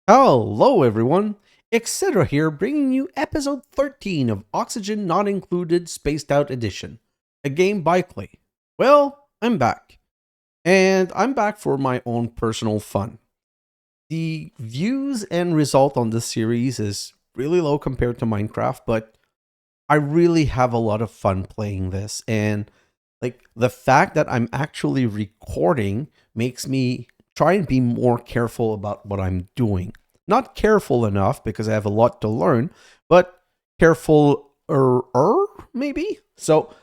Hello everyone, xHedra here bringing you episode 13 of Oxygen Not Included Spaced Out Edition, a game by Klei. Well, I'm back, and I'm back for my own personal fun. The views and result on this series is really low compared to Minecraft, but I really have a lot of fun playing this, and the fact that I'm actually recording makes me try and be more careful about what I'm doing. Not careful enough because I have a lot to learn, but careful maybe. So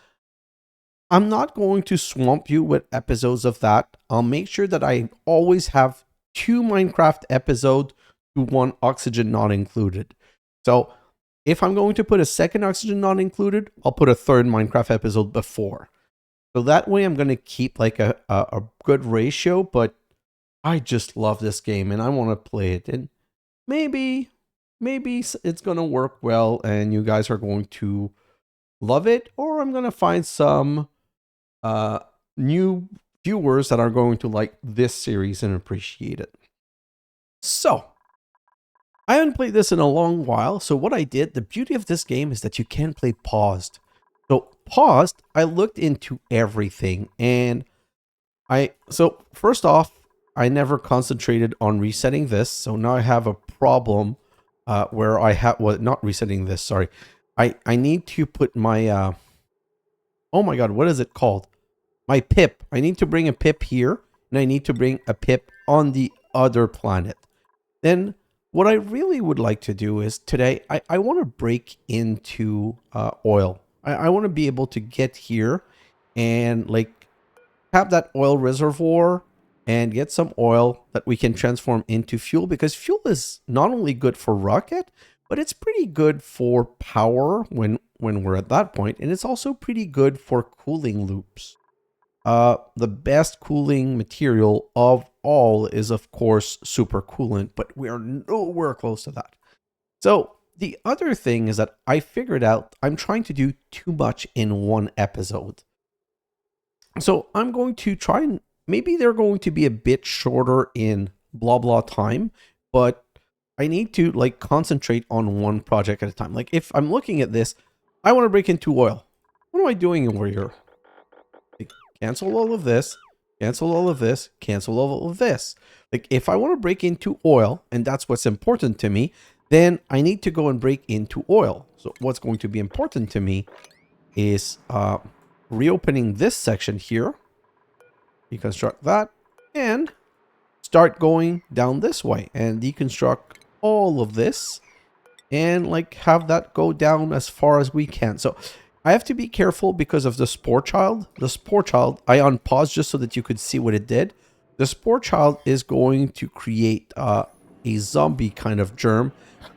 I'm not going to swamp you with episodes of that. I'll make sure that I always have 2 Minecraft episodes to 1 Oxygen Not Included. So if I'm going to put a second Oxygen Not Included, I'll put a third Minecraft episode before. So that way I'm going to keep like a good ratio, but I just love this game and I want to play it. And maybe it's going to work well and you guys are going to love it, or I'm going to find some new viewers that are going to like this series and appreciate it. So I haven't played this in a long while. So what I did, the beauty of this game is that you can play paused. So paused, I looked into everything and so first off, I never concentrated on resetting this. So now I have a problem where I have, well, not resetting this, sorry. I need to put my, oh my God, what is it called? My pip. I need to bring a pip here and I need to bring a pip on the other planet. Then what I really would like to do is today, I want to break into oil. I want to be able to get here and like have that oil reservoir and get some oil that we can transform into fuel, because fuel is not only good for rocket, but it's pretty good for power when we're at that point, and it's also pretty good for cooling loops. The best cooling material of all is of course super coolant, but we are nowhere close to that. So the other thing is that I figured out I'm trying to do too much in one episode. So I'm going to try and maybe they're going to be a bit shorter in blah blah time, but I need to like concentrate on one project at a time. Like if I'm looking at this, I want to break into oil. What am I doing over here? Like, cancel all of this, cancel all of this, cancel all of this. Like if I want to break into oil, and that's what's important to me, then I need to go and break into oil. So what's going to be important to me is reopening this section here, deconstruct that, and start going down this way and deconstruct all of this and like have that go down as far as we can. So I have to be careful because of the spore child. The spore child, I unpaused just so that you could see what it did. The spore child is going to create a zombie kind of germ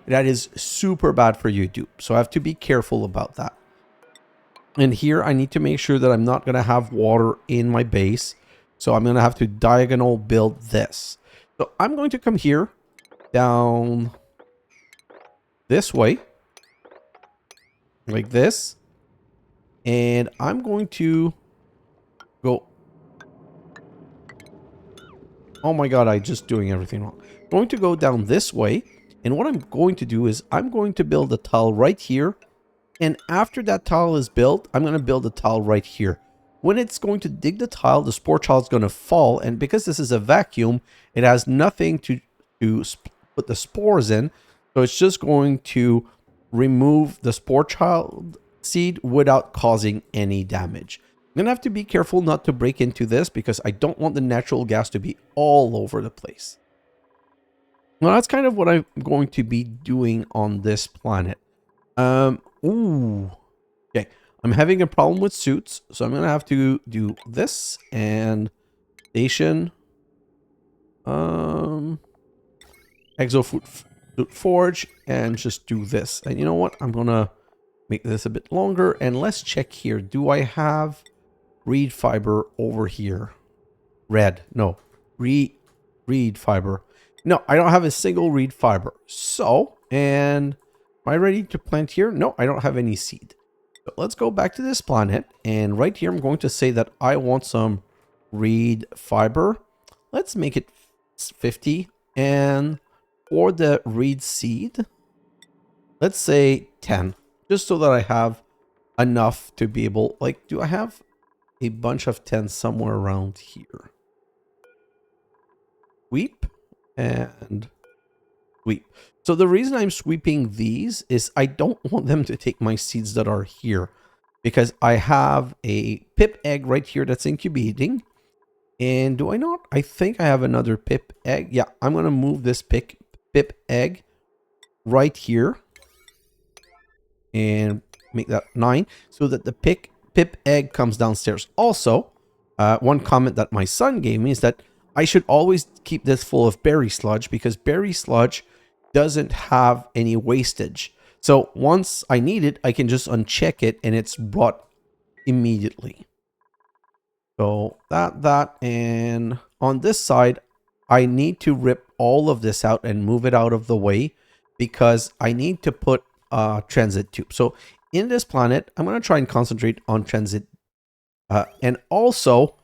that is super bad for you, so I have to be careful about that. And here I need to make sure that I'm not going to have water in my base. So I'm going to have to diagonal build this. So I'm going to come here down this way, like this. And I'm going to go. Oh my God, I'm just doing everything wrong. I'm going to go down this way. And what I'm going to do is I'm going to build a tile right here. And after that tile is built, I'm going to build a tile right here. When it's going to dig the tile, the spore child is going to fall. And because this is a vacuum, it has nothing to put the spores in. So it's just going to remove the spore child seed without causing any damage. I'm going to have to be careful not to break into this because I don't want the natural gas to be all over the place. Well, that's kind of what I'm going to be doing on this planet. Ooh. Okay. I'm having a problem with suits, so I'm gonna have to do this and station. Exosuit forge and just do this. And you know what? I'm gonna make this a bit longer and let's check here. Do I have reed fiber over here? Red. No. Reed fiber. No, I don't have a single reed fiber. So, and am I ready to plant here? No, I don't have any seed. So let's go back to this planet. And right here, I'm going to say that I want some reed fiber. Let's make it 50. And for the reed seed, let's say 10, just so that I have enough to be able, like, do I have a bunch of 10 somewhere around here? Sweep and sweep. So the reason I'm sweeping these is I don't want them to take my seeds that are here, because I have a pip egg right here that's incubating. And do I not? I think I have another pip egg. Yeah, I'm going to move this pip egg right here and make that 9 so that the pip egg comes downstairs. Also, one comment that my son gave me is that I should always keep this full of berry sludge, because berry sludge doesn't have any wastage. So once I need it, I can just uncheck it and it's brought immediately. So that, and on this side, I need to rip all of this out and move it out of the way, because I need to put a transit tube. So in this planet, I'm going to try and concentrate on transit. And also,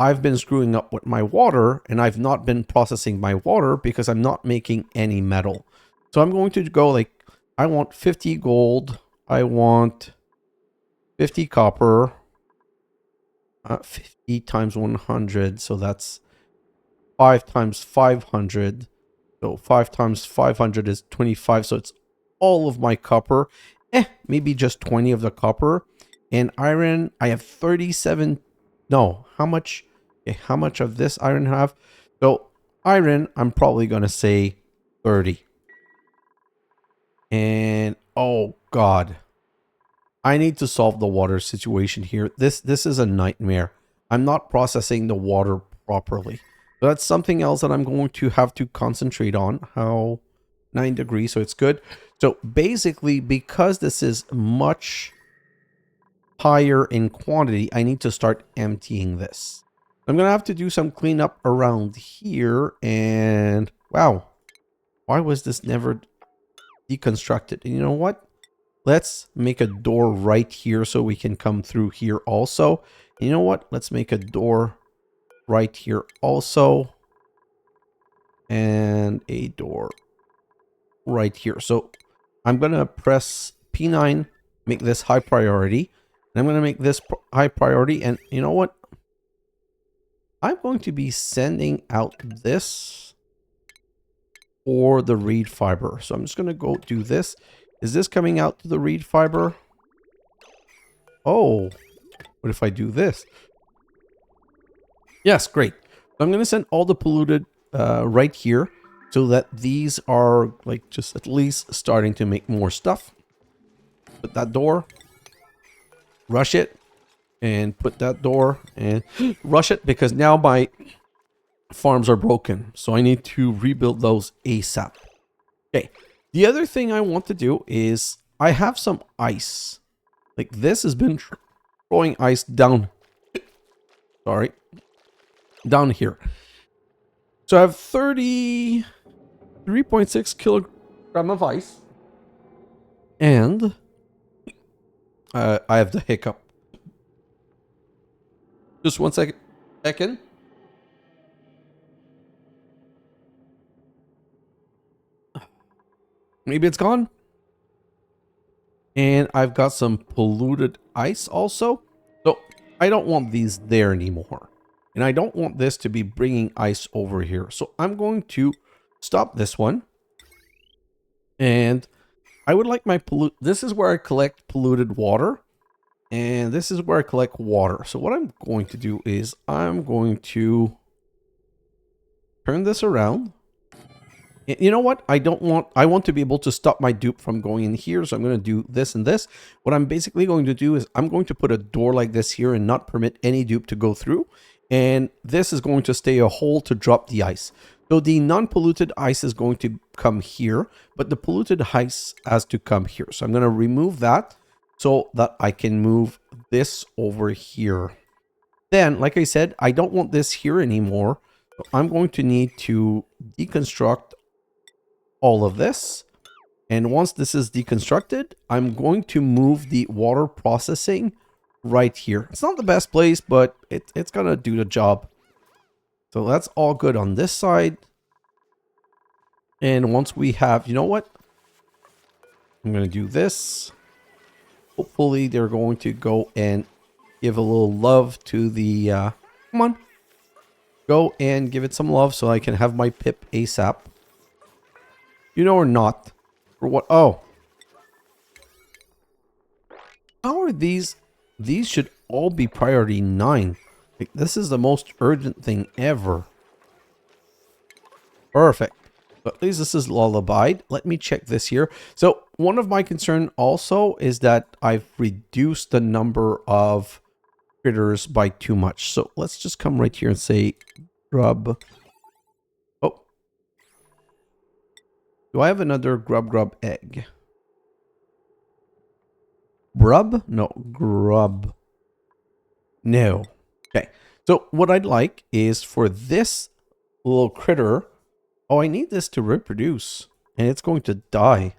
I've been screwing up with my water, and I've not been processing my water because I'm not making any metal. So I'm going to go like, I want 50 gold. I want 50 copper. 50 times 100, so that's 5 times 500. So 5 times 500 is 25, so it's all of my copper. Maybe just 20 of the copper. And iron, I have 37. No, how much? Okay, how much of this iron have? So iron, I'm probably going to say 30. And oh god, I need to solve the water situation here. This is a nightmare. I'm not processing the water properly. So that's something else that I'm going to have to concentrate on. How 9 degrees, so it's good. So basically, because this is much higher in quantity, I need to start emptying this. I'm going to have to do some cleanup around here. And wow, why was this never deconstructed? And you know what? Let's make a door right here so we can come through here also. You know what? Let's make a door right here also. And a door right here. So I'm going to press P9, make this high priority. And I'm going to make this high priority. And you know what? I'm going to be sending out this for the reed fiber. So I'm just going to go do this. Is this coming out to the reed fiber? Oh, what if I do this? Yes, great. So I'm going to send all the polluted right here so that these are like just at least starting to make more stuff. Put that door, rush it, and put that door and rush it, because now my farms are broken. So I need to rebuild those ASAP. Okay. The other thing I want to do is I have some ice. Like this has been throwing ice down. Sorry. Down here. So I have 33.6 kilogram of ice. And I have the hiccup. Just 1 second. Maybe it's gone. And I've got some polluted ice also. So I don't want these there anymore. And I don't want this to be bringing ice over here. So I'm going to stop this one. And I would like my this is where I collect polluted water. And this is where I collect water. So what I'm going to do is I'm going to turn this around. You know what? I want to be able to stop my dupe from going in here. So I'm going to do this and this. What I'm basically going to do is I'm going to put a door like this here and not permit any dupe to go through. And this is going to stay a hole to drop the ice. So the non-polluted ice is going to come here, but the polluted ice has to come here. So I'm going to remove that so that I can move this over here. Then, like I said, I don't want this here anymore. So I'm going to need to deconstruct all of this. And once this is deconstructed, I'm going to move the water processing right here. It's not the best place, but it's going to do the job. So that's all good on this side. And once we have, you know what? I'm going to do this. Hopefully they're going to go and give a little love to the, come on. Go and give it some love so I can have my Pip ASAP. You know or not? For what? Oh. How are these? These should all be priority 9. Like, this is the most urgent thing ever. Perfect. But at least this is lullabied. Let me check this here. So one of my concern also is that I've reduced the number of critters by too much. So let's just come right here and say grub. Oh. Do I have another grub egg? Grub? No, grub. No. Okay. So what I'd like is for this little critter. Oh, I need this to reproduce. And it's going to die.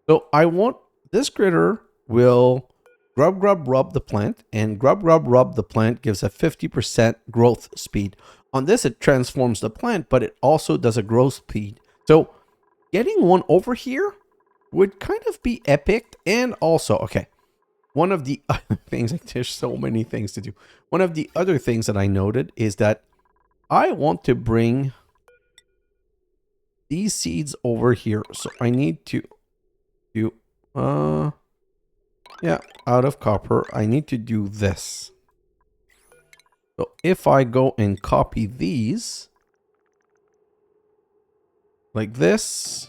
So I want this critter will rub the plant. And rub the plant gives a 50% growth speed. On this, it transforms the plant, but it also does a growth speed. So getting one over here would kind of be epic. And also, okay, one of the other things, like there's so many things to do. One of the other things that I noted is that I want to bring these seeds over here. So I need to do, yeah, out of copper, I need to do this. So if I go and copy these, like this,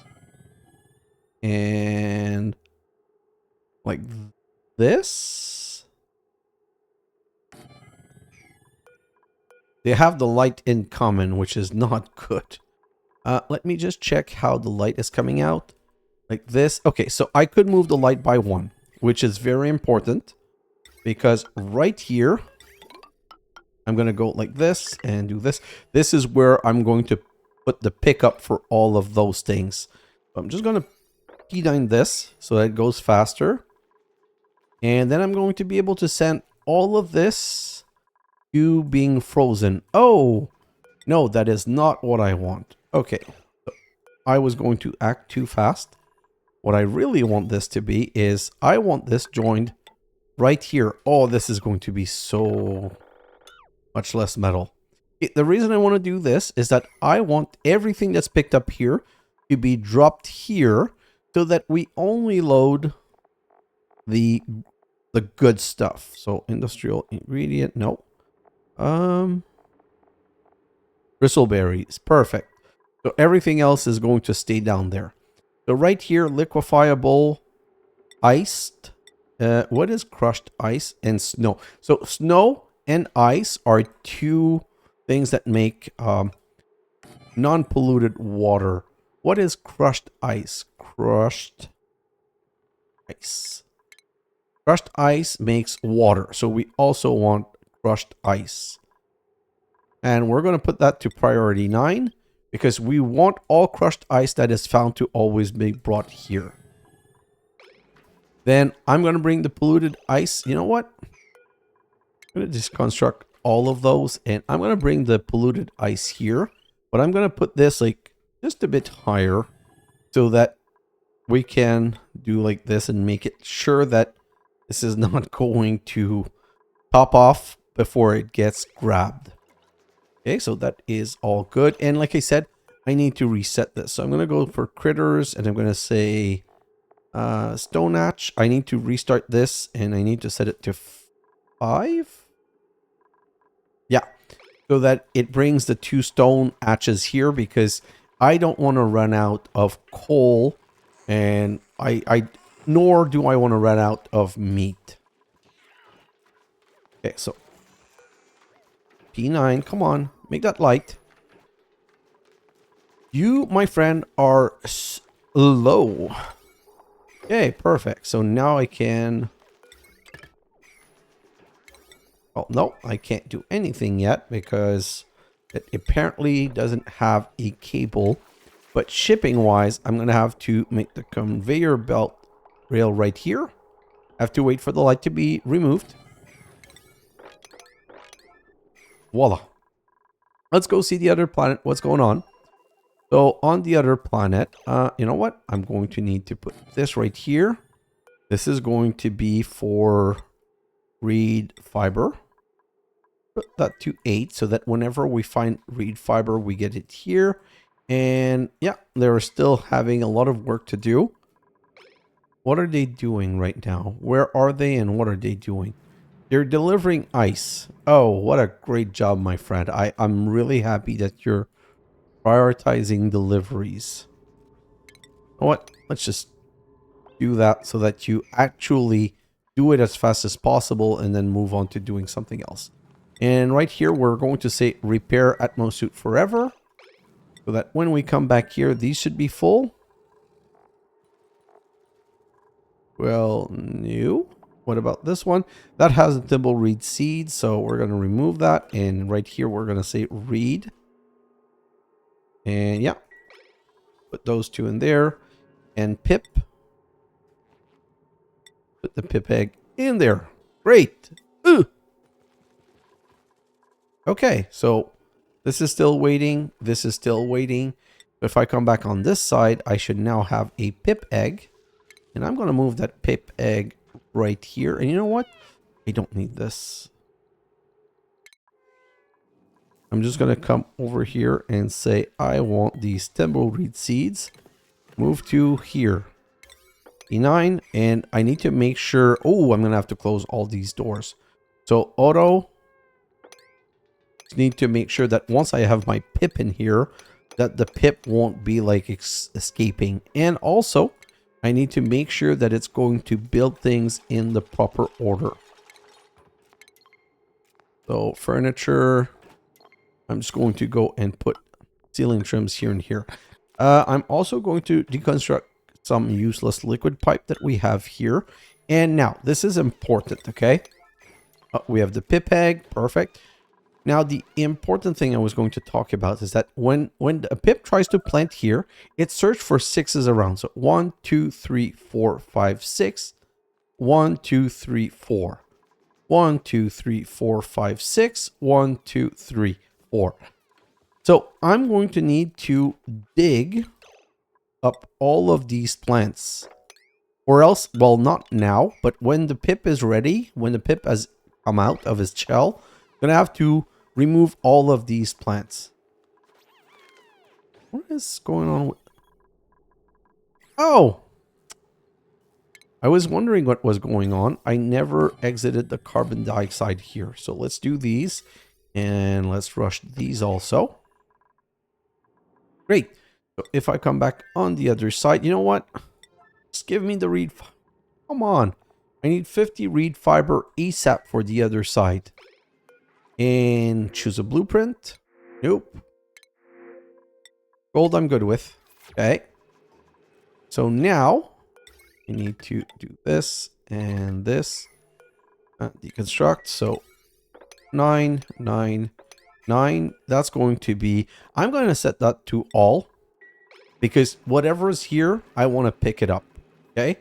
and like this, they have the light in common, which is not good. Let me just check how the light is coming out. Like this. Okay, so I could move the light by 1, which is very important. Because right here, I'm going to go like this and do this. This is where I'm going to put the pickup for all of those things. I'm just going to keybind this so that it goes faster. And then I'm going to be able to send all of this to being frozen. Oh, no, that is not what I want. Okay, I was going to act too fast. What I really want this to be is I want this joined right here. Oh, this is going to be so much less metal. The reason I want to do this is that I want everything that's picked up here to be dropped here so that we only load the good stuff. So industrial ingredient, no. Bristleberries, perfect. So everything else is going to stay down there. So right here, liquefiable, iced. What is crushed ice and snow? So snow and ice are two things that make non-polluted water. What is crushed ice? Crushed ice. Crushed ice makes water. So we also want crushed ice. And we're going to put that to priority 9 because we want all crushed ice that is found to always be brought here. Then I'm going to bring the polluted ice. You know what? I'm going to just construct all of those. And I'm going to bring the polluted ice here. But I'm going to put this like just a bit higher so that we can do like this and make it sure that this is not going to pop off before it gets grabbed. Okay, so that is all good. And like I said, I need to reset this. So I'm going to go for critters and I'm going to say stone hatch. I need to restart this and I need to set it to 5. Yeah, so that it brings the 2 stone hatches here because I don't want to run out of coal and nor do I want to run out of meat. Okay, so P9, come on, make that light. You, my friend, are slow. Okay, perfect. So now I can... Oh, no, I can't do anything yet because it apparently doesn't have a cable. But shipping-wise, I'm going to have to make the conveyor belt rail right here. I have to wait for the light to be removed. Voila. Let's go see the other planet. What's going on? So on the other planet, you know what? I'm going to need to put this right here. This is going to be for reed fiber. Put that to 8 so that whenever we find reed fiber, we get it here. And yeah, they're still having a lot of work to do. What are they doing right now? Where are they and what are they doing? They're delivering ice. Oh, what a great job, my friend. I'm really happy that you're prioritizing deliveries. You know what? Let's just do that so that you actually do it as fast as possible and then move on to doing something else. And right here, we're going to say repair Atmosuit forever. So that when we come back here, these should be full. Well, no. What about this one? That has a thimbleweed seed, so we're going to remove that. And right here, we're going to say reed. And yeah, put those two in there. And Pip. Put the Pip Egg in there. Great. Ooh. Okay, so this is still waiting. This is still waiting. If I come back on this side, I should now have a Pip Egg. And I'm going to move that Pip Egg right here. And you know what? I don't need this. I'm just going to come over here and say, I want these thimbleweed seeds. Move to here. E9. And I need to make sure... Oh, I'm going to have to close all these doors. So auto... need to make sure that once I have my Pip in here, that the Pip won't be like escaping. And also, I need to make sure that it's going to build things in the proper order. So furniture, I'm just going to go and put ceiling trims here and here. I'm also going to deconstruct some useless liquid pipe that we have here. And now, this is important, okay? We have the Pip Egg, perfect. Now, the important thing I was going to talk about is that when a Pip tries to plant here, it searches for 6s around. So 1, 2, 3, 4, 5, 6. 1, 2, 3, 4. 1, 2, 3, 4, 5, 6. 1, 2, 3, 4. So I'm going to need to dig up all of these plants. Or else, well, not now, but when the Pip is ready, when the Pip has come out of his shell, I'm going to have to remove all of these plants. What is going on with... Oh! I was wondering what was going on. I never exited the carbon dioxide here. So let's do these. And let's rush these also. Great. So if I come back on the other side, you know what? Just give me the reed... Come on. I need 50 reed fiber ASAP for the other side. And choose a blueprint. Nope. Gold I'm good with. Okay. So now I need to do this and this. Deconstruct. So 9, 9, 9. That's going to be... I'm going to set that to all. Because whatever is here, I want to pick it up. Okay.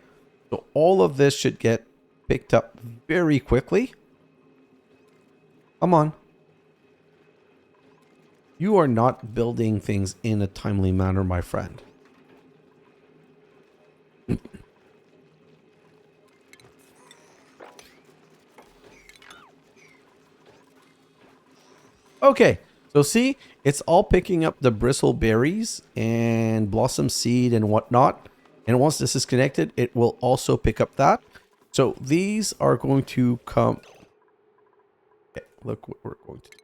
So all of this should get picked up very quickly. Come on. You are not building things in a timely manner, my friend. Okay, so see, it's all picking up the bristle berries and blossom seed and whatnot. And once this is connected, it will also pick up that. So these are going to come... Okay, look what we're going to do.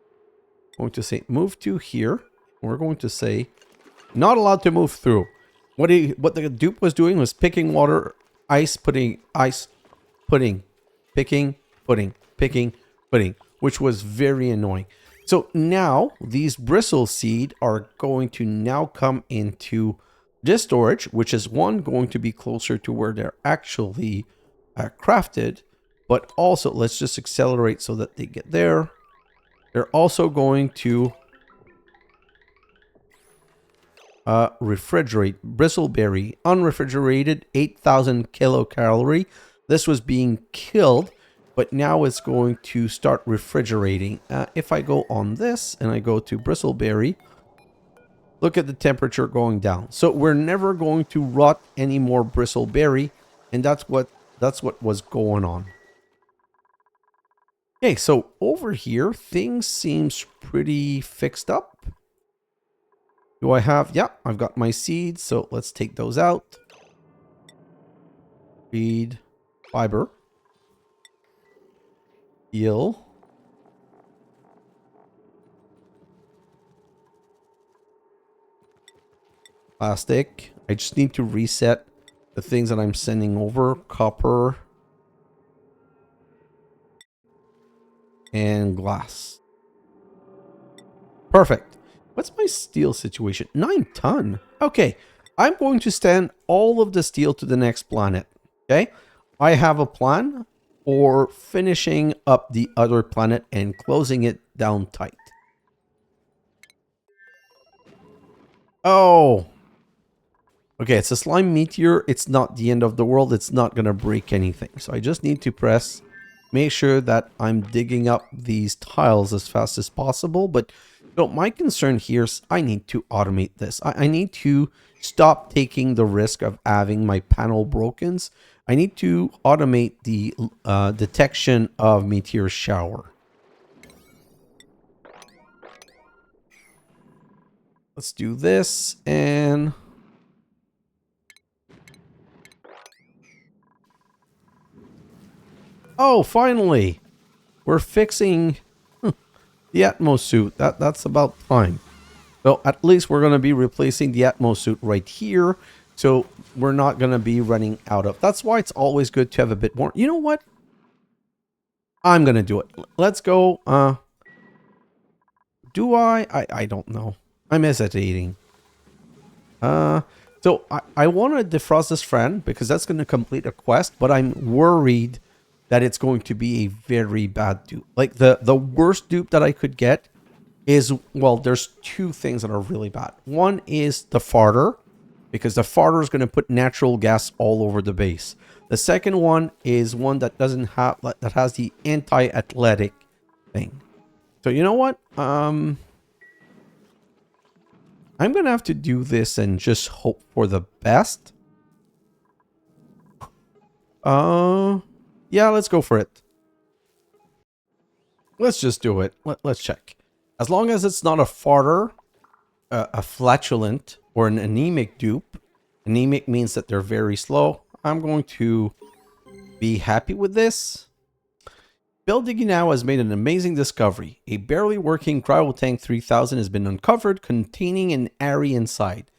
Going to say move to here. We're going to say not allowed to move through. What the dupe was doing was picking water, ice, pudding, picking, pudding, which was very annoying. So now these bristle seed are going to now come into this storage, which is one going to be closer to where they're actually crafted, but also let's just accelerate so that they get there. They're also going to refrigerate bristleberry, unrefrigerated, 8,000 kilocalorie. This was being killed, but now it's going to start refrigerating. If I go on this and I go to bristleberry, look at the temperature going down. So we're never going to rot any more bristleberry, and that's what was going on. Okay, so over here, things seems pretty fixed up. Do I have... Yeah, I've got my seeds, so let's take those out. Feed, fiber, heal. Plastic. I just need to reset the things that I'm sending over. Copper. And glass. Perfect. What's my steel situation? 9 ton. Okay. I'm going to send all of the steel to the next planet. Okay. I have a plan for finishing up the other planet and closing it down tight. Oh. Okay, it's a slime meteor. It's not the end of the world. It's not going to break anything. So I just need to press, make sure that I'm digging up these tiles as fast as possible. But so my concern here is I need to automate this. I need to stop taking the risk of having my panel broken. I need to automate the detection of meteor shower. Let's do this and... Oh, finally! We're fixing the Atmos suit. That's about time. So at least we're going to be replacing the Atmos suit right here. So we're not going to be running out of... That's why it's always good to have a bit more. You know what? I'm going to do it. Let's go. Do I don't know. I'm hesitating. So I want to defrost this friend because that's going to complete a quest. But I'm worried that it's going to be a very bad dupe. Like the worst dupe that I could get is, well, there's two things that are really bad. One is the farter, because the farter is going to put natural gas all over the base. The second one is one that doesn't have, that has the anti-athletic thing. So you know what? I'm going to have to do this and just hope for the best. Yeah, let's go for it. Let's just do it. Let's check. As long as it's not a farter, a flatulent, or an anemic dupe. Anemic means that they're very slow. I'm going to be happy with this. Building Now has made an amazing discovery. A barely working cryotank 3000 has been uncovered containing an Ari inside,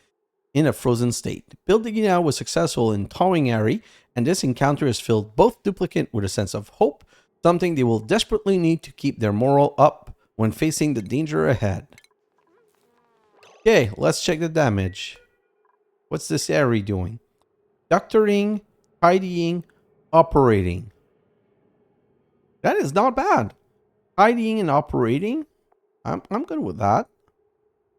in a frozen state. Building Now was successful in towing Ari, and this encounter has filled both Duplicate with a sense of hope, something they will desperately need to keep their morale up when facing the danger ahead. Okay, let's check the damage. What's this Ari doing? Doctoring, tidying, operating. That is not bad. Tidying and operating, I'm good with that.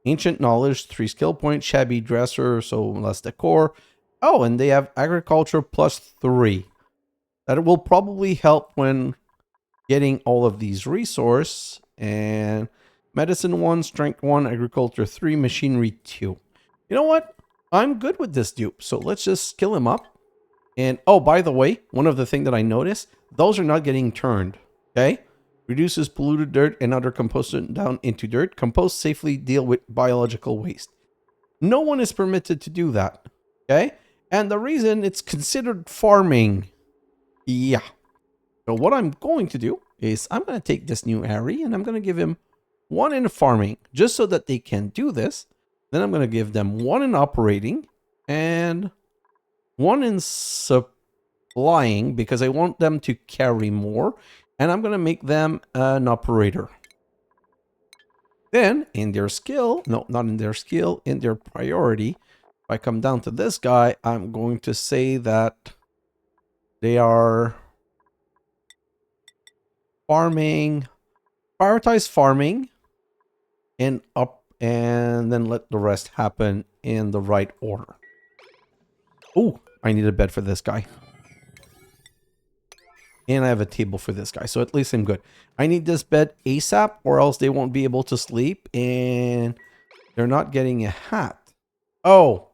Ancient knowledge, 3 skill points, shabby dresser, so less decor. Oh, and they have agriculture +3. That will probably help when getting all of these resources. And medicine 1, strength 1, agriculture 3, machinery 2. You know what? I'm good with this dupe. So let's just skill him up. And oh, by the way, one of the things that I noticed, those are not getting turned. Okay? Reduces polluted dirt and other composting down into dirt. Compost safely deal with biological waste. No one is permitted to do that. Okay? And the reason it's considered farming. Yeah. So what I'm going to do is I'm going to take this new Ari and I'm going to give him 1 in farming just so that they can do this. Then I'm going to give them 1 in operating and 1 in supplying because I want them to carry more. And I'm going to make them an operator. Then in their skill, no, not in their skill, in their priority, if I come down to this guy, I'm going to say that they are farming, prioritize farming and up, and then let the rest happen in the right order. Oh, I need a bed for this guy. And I have a table for this guy, so at least I'm good. I need this bed ASAP, or else they won't be able to sleep. And They're not getting a hat. Oh,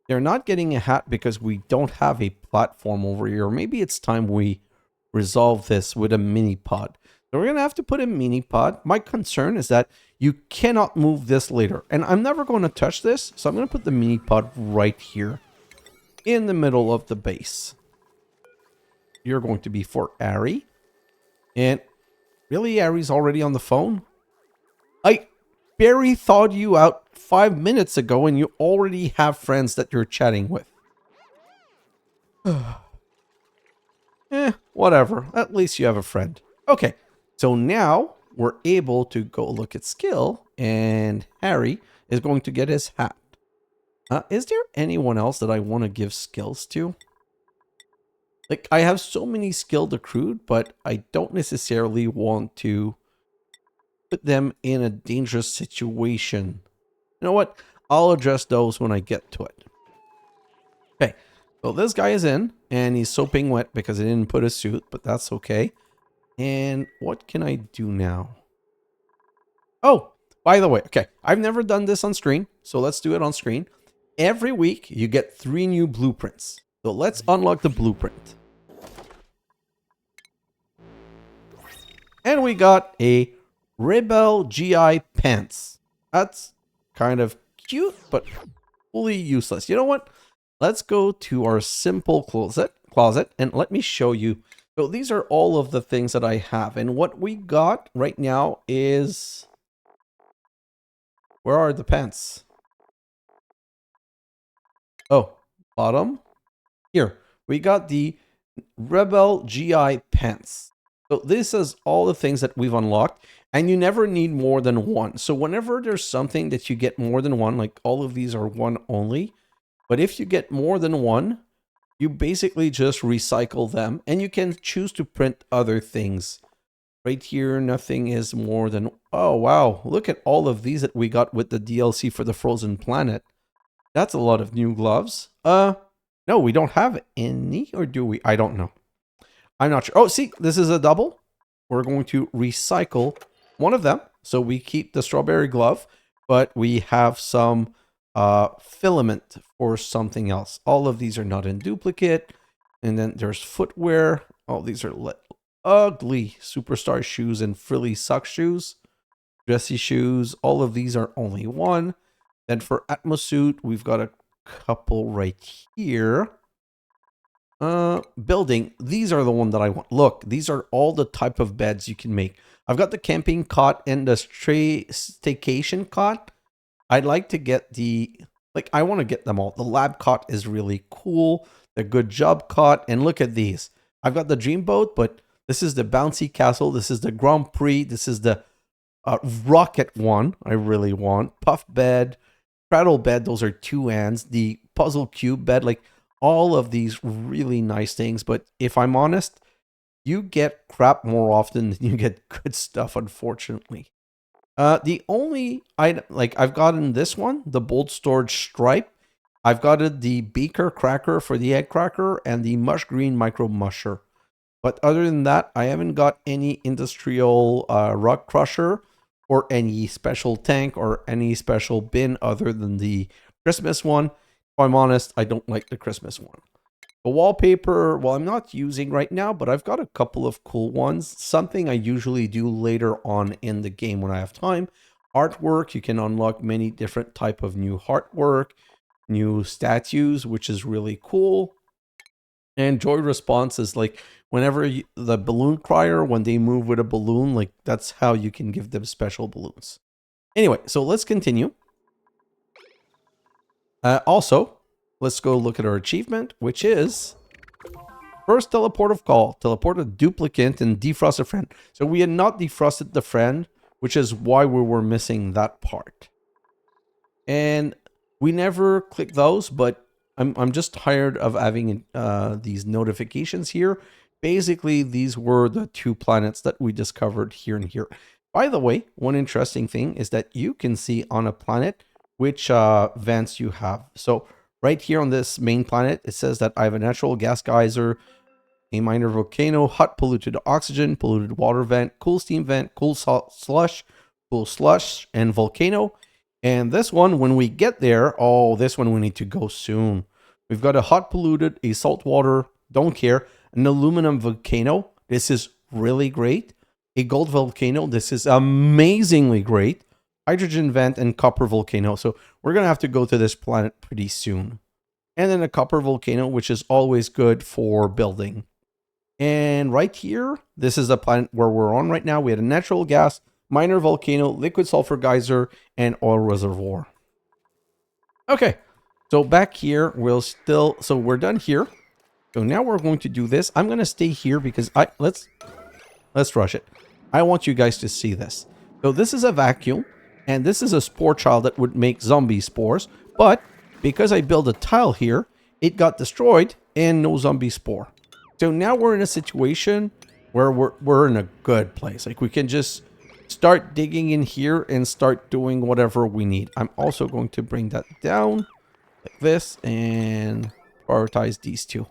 they're not getting a hat because we don't have a platform over here. Or maybe it's time we resolve this with a mini pod. So we're going to have to put a mini pod. My concern is that you cannot move this later. And I'm never going to touch this. So I'm going to put the mini pod right here in the middle of the base. You're going to be for Ari. And really, Ari's already on the phone? I barely thawed you out 5 minutes ago and you already have friends that you're chatting with. Whatever. At least you have a friend. Okay, so now we're able to go look at skill, and Harry is going to get his hat. Is there anyone else that I want to give skills to? Like, I have so many skilled accrued, but I don't necessarily want to put them in a dangerous situation. You know what? I'll address those when I get to it. Okay, so this guy is in, and he's soaping wet because I didn't put a suit, but that's okay. And what can I do now? Oh, by the way, okay, I've never done this on screen, so let's do it on screen. Every week, you get 3 new blueprints. So let's unlock the blueprint. And we got a Rebel GI pants. That's kind of cute, but fully useless. You know what? Let's go to our simple closet and let me show you. So these are all of the things that I have. And what we got right now is... Where are the pants? Oh, bottom. Here, we got the Rebel GI pants. So this is all the things that we've unlocked. And you never need more than one. So whenever there's something that you get more than one, like all of these are one only. But if you get more than one, you basically just recycle them. And you can choose to print other things. Right here, nothing is more than... Oh, wow. Look at all of these that we got with the DLC for the Frozen Planet. That's a lot of new gloves. No, we don't have any, or do we? I don't know. I'm not sure. Oh, see, this is a double. We're going to recycle one of them. So we keep the strawberry glove, but we have some filament for something else. All of these are not in duplicate. And then there's footwear. Oh, these are ugly superstar shoes and frilly sock shoes. Dressy shoes. All of these are only one. Then for Atmosuit, we've got a couple right here. Building. These are the one that I want. Look, these are all the type of beds you can make. I've got the camping cot and the staycation cot. I'd like to get the... Like, I want to get them all. The lab cot is really cool. The good job cot. And look at these. I've got the dream boat, but this is the bouncy castle. This is the Grand Prix. This is the rocket one I really want. Puff bed. Cradle bed. Those are 2 ands. The puzzle cube bed. Like, all of these really nice things. But if I'm honest, you get crap more often than you get good stuff, unfortunately. The only item, like I've gotten this one, the bold storage stripe. I've gotten the beaker cracker for the egg cracker and the mush green micro musher. But other than that, I haven't got any industrial rock crusher or any special tank or any special bin other than the Christmas one. If I'm honest, I don't like the Christmas one. The wallpaper, well, I'm not using right now, but I've got a couple of cool ones. Something I usually do later on in the game when I have time. Artwork, you can unlock many different type of new artwork, new statues, which is really cool. And joy response is like whenever the balloon crier, when they move with a balloon, like that's how you can give them special balloons. Anyway, so let's continue. Also, let's go look at our achievement, which is first teleport of call, teleport a duplicate and defrost a friend. So we had not defrosted the friend, which is why we were missing that part. And we never click those, but I'm just tired of having these notifications here. Basically, these were the 2 planets that we discovered here and here. By the way, one interesting thing is that you can see on a planet which vents you have. So right here on this main planet, it says that I have a natural gas geyser, a minor volcano, hot polluted oxygen, polluted water vent, cool steam vent, cool salt slush, cool slush, and volcano. And this one, when we get there, oh, this one we need to go soon. We've got a hot polluted, a saltwater, don't care, an aluminum volcano. This is really great. A gold volcano. This is amazingly great. Hydrogen vent and copper volcano. So we're going to have to go to this planet pretty soon. And then a copper volcano, which is always good for building. And right here, this is the planet where we're on right now. We had a natural gas, minor volcano, liquid sulfur geyser, and oil reservoir. Okay, so back here, so we're done here. So now we're going to do this. I'm going to stay here because let's rush it. I want you guys to see this. So this is a vacuum, and this is a spore child that would make zombie spores. But because I built a tile here, it got destroyed and no zombie spore. So now we're in a situation where we're in a good place. Like we can just start digging in here and start doing whatever we need. I'm also going to bring that down like this and prioritize these two.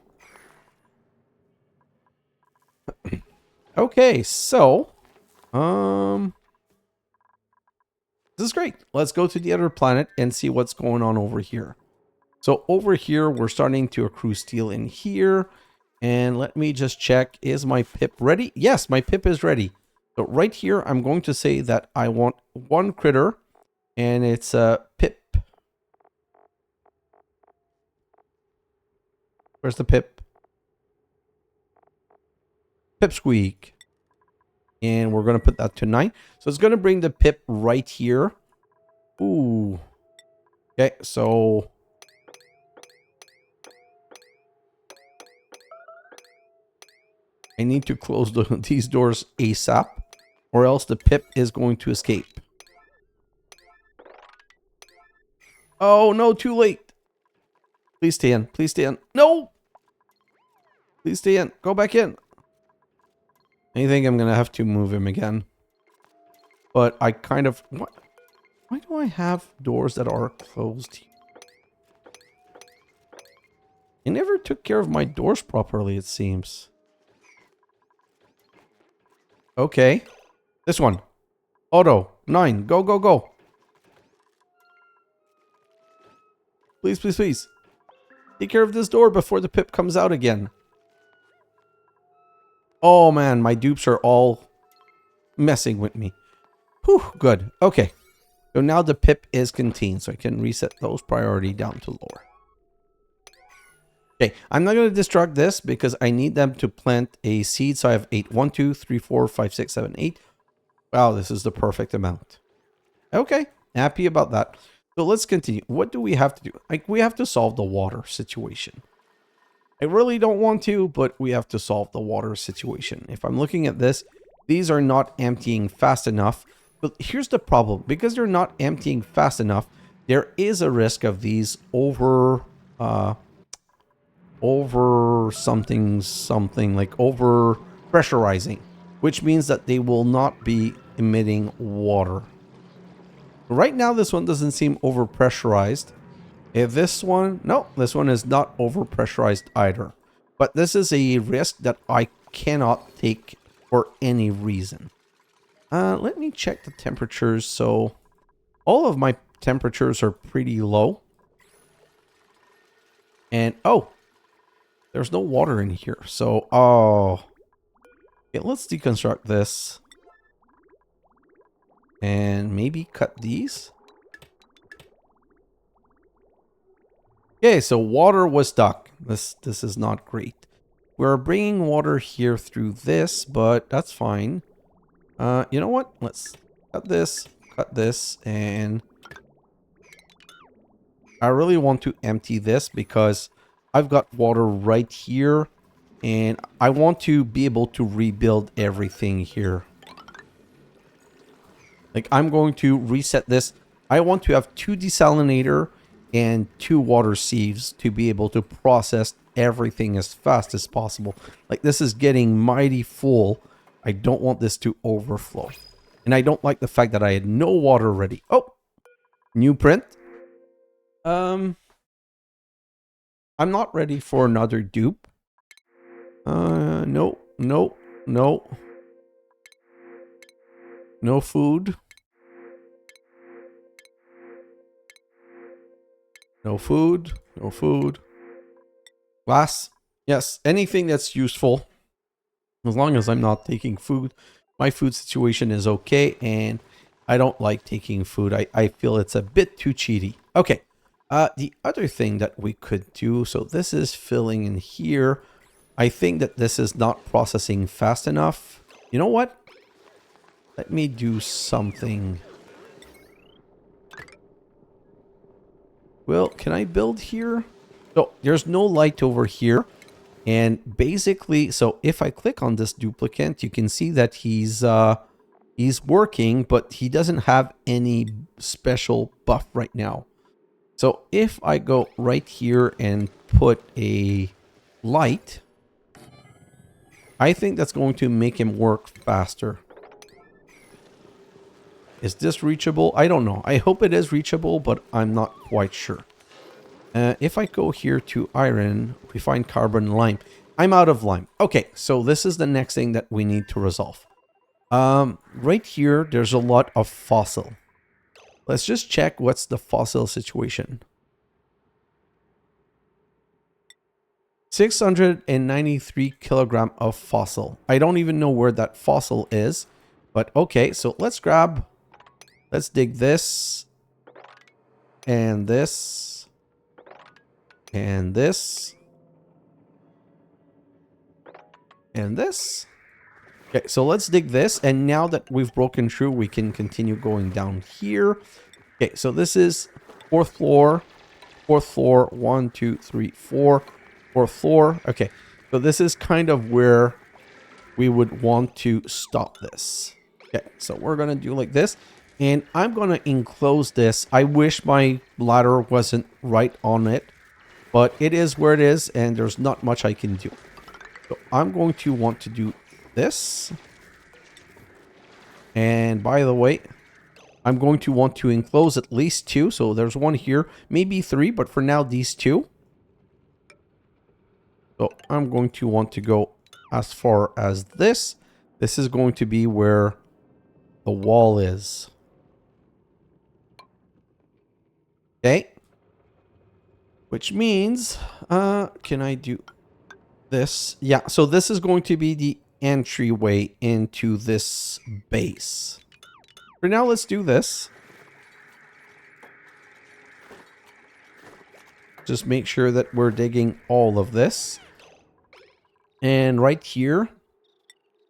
Okay, so this is great. Let's go to the other planet and see what's going on over here. So over here, we're starting to accrue steel in here. And let me just check, is my pip ready? Yes, my pip is ready. So right here, I'm going to say that I want one critter, and it's a pip. Where's the pip? Pipsqueak. And we're going to put that to 9. So it's going to bring the pip right here. Ooh. Okay, so I need to close these doors ASAP, or else the pip is going to escape. Oh, no, too late. Please stay in. Please stay in. No! Please stay in. Go back in. I think I'm going to have to move him again. But I kind of... What? Why do I have doors that are closed here? I never took care of my doors properly, it seems. Okay. This one. Auto. 9. Go, go, go. Please, please, please. Take care of this door before the pip comes out again. Oh, man. My dupes are all messing with me. Whew. Good. Okay. So now the pip is contained. So I can reset those priority down to lower. Okay. I'm not going to destruct this because I need them to plant a seed. So I have 8. 1, 2, 3, 4, 5, 6, 7, 8. Wow, this is the perfect amount. Okay, happy about that. So let's continue. What do we have to do? Like, we have to solve the water situation. I really don't want to, but we have to solve the water situation. If I'm looking at this, these are not emptying fast enough. But here's the problem. Because they're not emptying fast enough, there is a risk of these over pressurizing, which means that they will not be emitting water. Right now, this one doesn't seem over pressurized. If this one, no, this one is not over pressurized either. But this is a risk that I cannot take for any reason. Let me check the temperatures. So all of my temperatures are pretty low. And, oh, there's no water in here. So, oh, okay, let's deconstruct this. And maybe cut these. Okay, so water was stuck. This is not great. We're bringing water here through this, but that's fine. You know what? Let's cut this, and I really want to empty this because I've got water right here, and I want to be able to rebuild everything here. Like, I'm going to reset this. I want to have 2 desalinator and 2 water sieves to be able to process everything as fast as possible. Like, this is getting mighty full. I don't want this to overflow. And I don't like the fact that I had no water ready. Oh, new print. I'm not ready for another dupe. No. No food. No food. No food. Glass. Yes, anything that's useful. As long as I'm not taking food. My food situation is okay, and I don't like taking food. I feel it's a bit too cheaty. Okay. The other thing that we could do, so this is filling in here. I think that this is not processing fast enough. You know what? Let me do something. Well, can I build here? So there's no light over here. And basically, so if I click on this duplicate, you can see that he's working, but he doesn't have any special buff right now. So if I go right here and put a light, I think that's going to make him work faster. Is this reachable? I don't know. I hope it is reachable, but I'm not quite sure. If I go here to iron, we find carbon lime. I'm out of lime. Okay, so this is the next thing that we need to resolve. Right here, there's a lot of fossil. Let's just check what's the fossil situation. 693 kilogram of fossil. I don't even know where that fossil is, but okay, so let's dig this, and this, and this, and this. Okay, so let's dig this, and now that we've broken through, we can continue going down here. Okay, so this is fourth floor, 1, 2, 3, 4, fourth floor. Okay, so this is kind of where we would want to stop this. Okay, so we're gonna do like this, and I'm gonna enclose this. I wish my ladder wasn't right on it, but it is where it is, and there's not much I can do. So I'm going to want to do this. And by the way, I'm going to want to enclose at least 2. So there's 1 here, maybe 3, but for now, these 2. So I'm going to want to go as far as this. This is going to be where the wall is. Okay. Which means, can I do this? Yeah, so this is going to be the entryway into this base. For now, let's do this. Just make sure that we're digging all of this. And right here,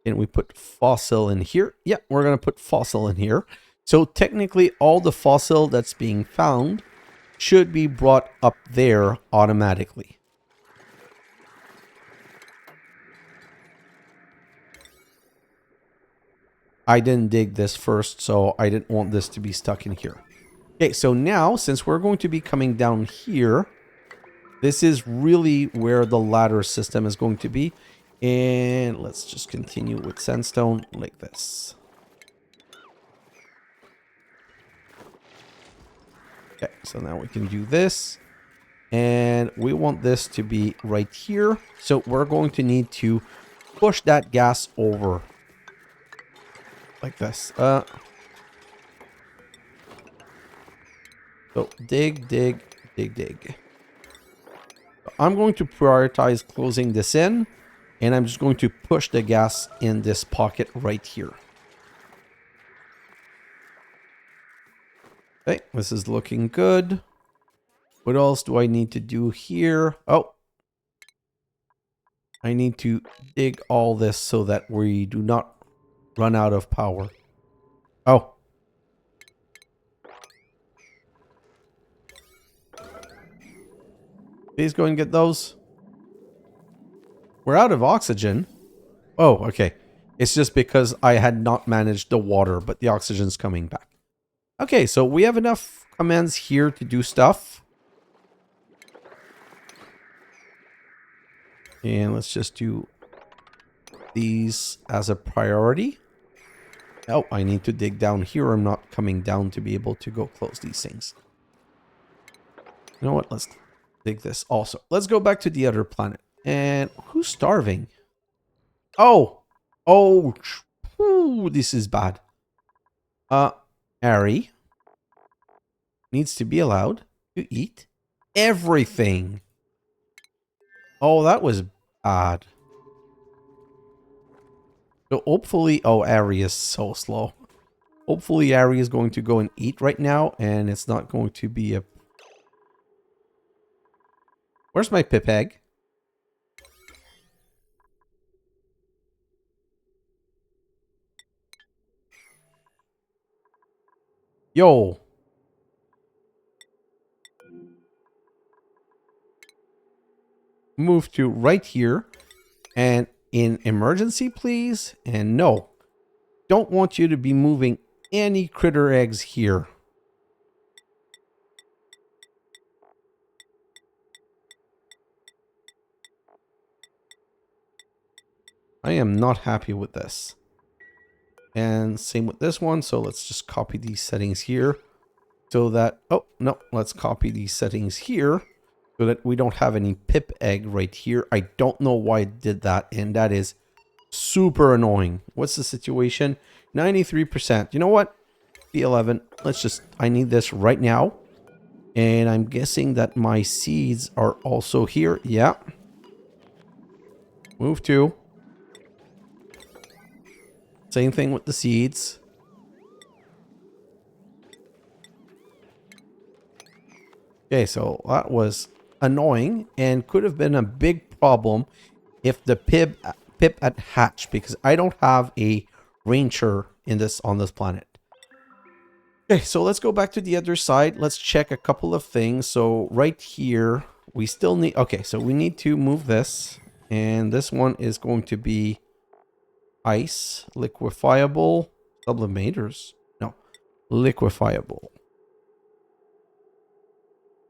can we put fossil in here? Yeah, we're going to put fossil in here. So technically, all the fossil that's being found should be brought up there automatically. I didn't dig this first, so I didn't want this to be stuck in here. Okay, so now, since we're going to be coming down here, this is really where the ladder system is going to be. And let's just continue with sandstone like this. Okay, so now we can do this. And we want this to be right here. So we're going to need to push that gas over. Like this. So dig, dig, dig, dig. I'm going to prioritize closing this in. And I'm just going to push the gas in this pocket right here. Okay, this is looking good. What else do I need to do here? Oh. I need to dig all this so that we do not run out of power. Oh. Please go and get those. We're out of oxygen. Oh, okay. It's just because I had not managed the water, but the oxygen's coming back. Okay, so we have enough commands here to do stuff. And let's just do these as a priority. Oh, I need to dig down here. I'm not coming down to be able to go close these things. You know what? Let's dig this also. Let's go back to the other planet. And who's starving? Oh. Oh. Ooh, this is bad. Ari needs to be allowed to eat. everything. Oh, that was bad. So hopefully, oh, Ari is so slow. Hopefully Ari is going to go and eat right now, and it's not going to be a... Where's my Pip Egg? Yo. Move to right here. And in emergency, please. And no. Don't want you to be moving any critter eggs here. I am not happy with this. And same with this one. So let's just copy these settings here. So that... Oh, no. Let's copy these settings here. So that we don't have any Pip Egg right here. I don't know why it did that. And that is super annoying. What's the situation? 93%. You know what? E11. Let's just... I need this right now. And I'm guessing that my seeds are also here. Yeah. Move to. Same thing with the seeds. Okay, so that was annoying and could have been a big problem if the Pip had hatched, because I don't have a ranger in this on this planet. Okay, so let's go back to the other side. Let's check a couple of things. So right here, we still need... Okay, so we need to move this. And this one is going to be ice, liquefiable, sublimators. No, liquefiable.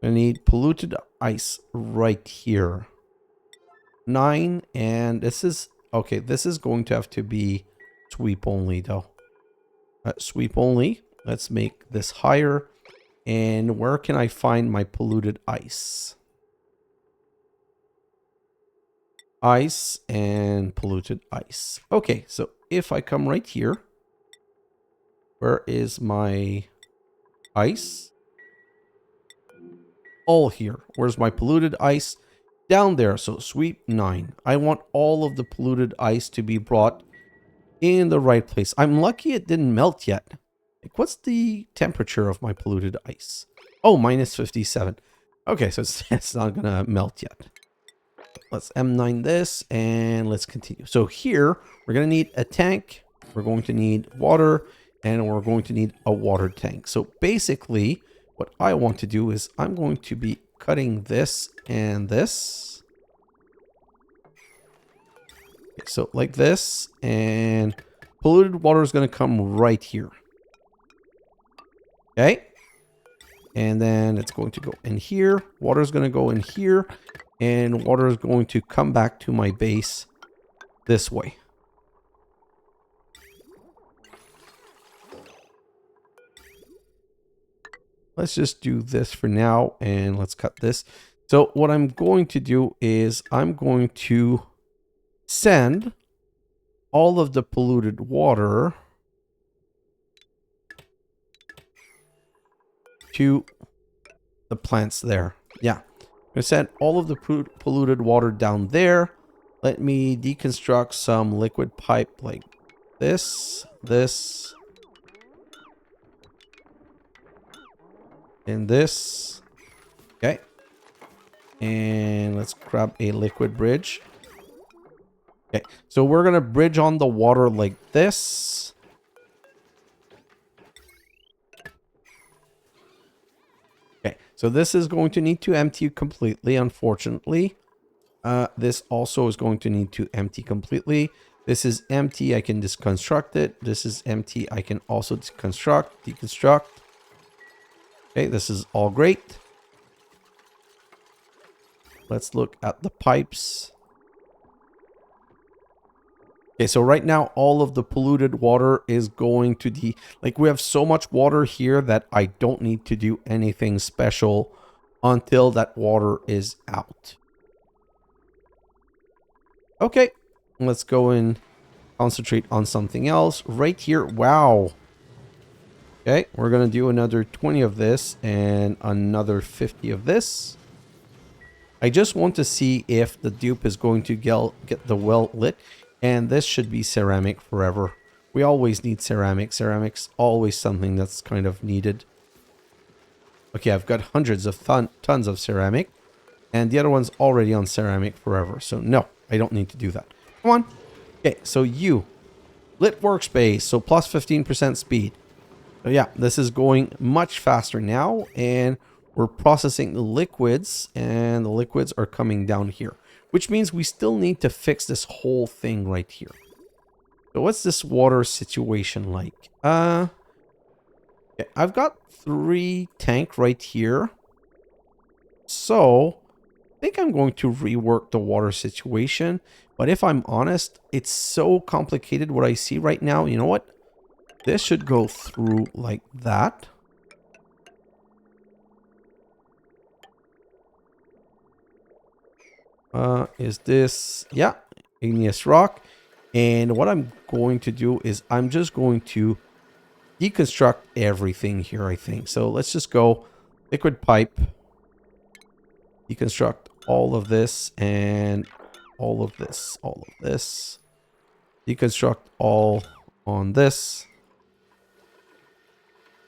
I need polluted ice right here. 9, and this is... Okay, this is going to have to be sweep only, though. Sweep only. Let's make this higher. And where can I find my polluted ice? Ice and polluted ice. Okay, so if I come right here, where is my ice? All here. Where's my polluted ice? Down there. So sweep 9. I want all of the polluted ice to be brought in the right place. I'm lucky it didn't melt yet. Like, what's the temperature of my polluted ice? Oh, minus 57. Okay, so it's not gonna melt yet. Let's M9 this and let's continue. So here we're gonna need a tank, we're going to need water, and we're going to need a water tank. So basically what I want to do is I'm going to be cutting this and this. Okay, so like this, and polluted water is going to come right here. Okay. And then it's going to go in here. Water is going to go in here. And water is going to come back to my base this way. Let's just do this for now. And let's cut this. So what I'm going to do is I'm going to send all of the polluted water to the plants there. Yeah. I'm going to send all of the polluted water down there. Let me deconstruct some liquid pipe like this, this, and this. Okay. And let's grab a liquid bridge. Okay, so we're going to bridge on the water like this. Okay, so this is going to need to empty completely, unfortunately. This also is going to need to empty completely. This is empty, I can deconstruct it. This is empty, I can also deconstruct. Okay, this is all great. Let's look at the pipes. Okay, so right now, all of the polluted water is going to the... Like, we have so much water here that I don't need to do anything special until that water is out. Okay, let's go and concentrate on something else. Right here, wow. Okay, we're going to do another 20 of this and another 50 of this. I just want to see if the dupe is going to get the well lit. And this should be ceramic forever. We always need ceramic. Ceramic's always something that's kind of needed. Okay, I've got hundreds of tons of ceramic. And the other one's already on ceramic forever. So no, I don't need to do that. Come on. Okay, so you. Lit workspace. So plus 15% speed. So yeah, this is going much faster now. And we're processing the liquids. And the liquids are coming down here. Which means we still need to fix this whole thing right here. So what's this water situation like? Okay, I've got 3 tank right here. So I think I'm going to rework the water situation. But if I'm honest, it's so complicated what I see right now. You know what? This should go through like that. Is this... Yeah, igneous rock. And what I'm going to do is I'm just going to deconstruct everything here, I think. So let's just go liquid pipe. Deconstruct all of this and all of this, all of this. Deconstruct all on this.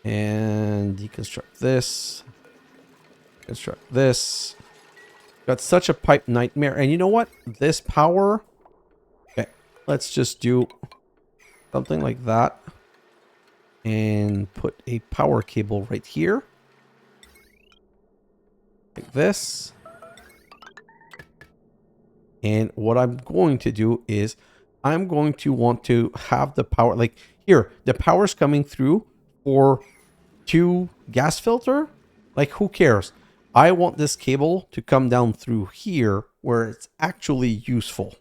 And deconstruct this. Deconstruct this. Got such a pipe nightmare. And you know what? This power... Okay, let's just do something like that. And put a power cable right here. Like this. And what I'm going to do is I'm going to want to have the power, like here, the power's coming through for 2 gas filter. Like who cares? I want this cable to come down through here where it's actually useful.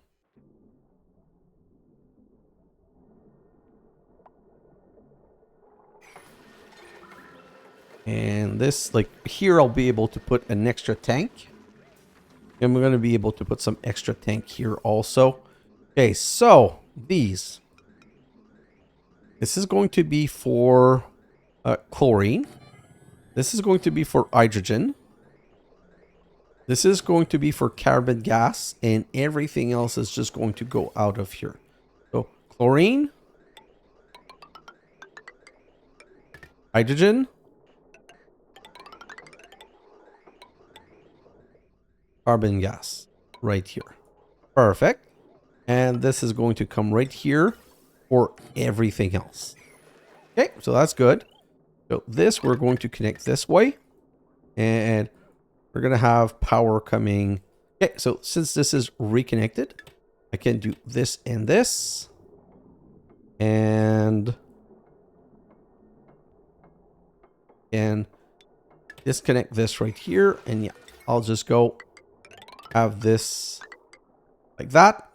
And this, like here, I'll be able to put an extra tank. And we're going to be able to put some extra tank here also. Okay, so these. This is going to be for chlorine. This is going to be for hydrogen. This is going to be for carbon gas. And everything else is just going to go out of here. So chlorine. Hydrogen. Carbon gas. Right here. Perfect. And this is going to come right here for everything else. Okay, so that's good. So this we're going to connect this way. And we're going to have power coming. Okay, so since this is reconnected, I can do this and this. And disconnect this right here. And yeah, I'll just go have this like that.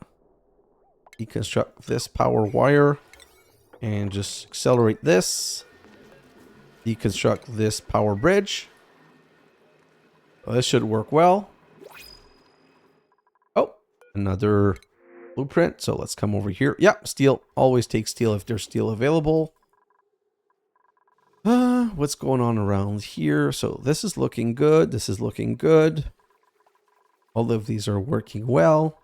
Deconstruct this power wire. And just accelerate this. Deconstruct this power bridge. Well, this should work well. Oh, another blueprint. So let's come over here. Yeah, steel. Always take steel if there's steel available. What's going on around here? So this is looking good. This is looking good. All of these are working well.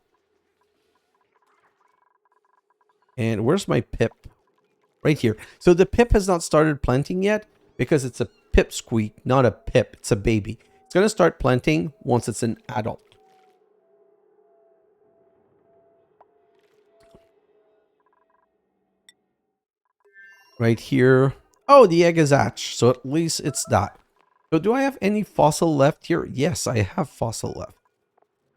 And where's my pip? Right here. So the pip has not started planting yet because it's a pipsqueak, not a pip. It's a baby. It's going to start planting once it's an adult. Right here. Oh, the egg is hatched. So at least it's that. So do I have any fossil left here? Yes, I have fossil left.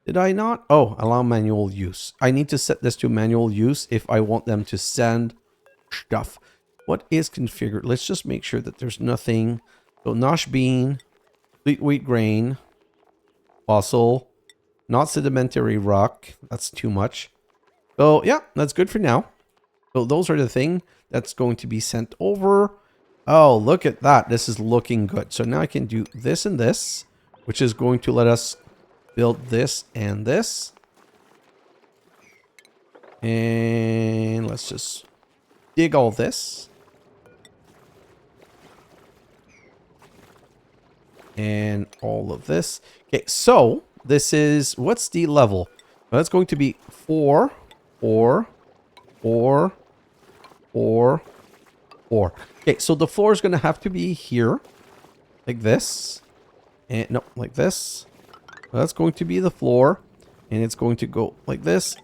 Did I not? Oh, allow manual use. I need to set this to manual use if I want them to send stuff. What is configured? Let's just make sure that there's nothing. So nosh bean, sweet wheat grain, fossil, not sedimentary rock. That's too much. So yeah, that's good for now. So those are the thing that's going to be sent over. Oh, look at that. This is looking good. So now I can do this and this, which is going to let us build this and this. And let's just dig all this. And all of this. Okay, so this is, what's the level? Well, that's going to be 4, 4, 4, 4, 4. Okay, so the floor is going to have to be here, like this. And no, like this. So that's going to be the floor. And it's going to go like this.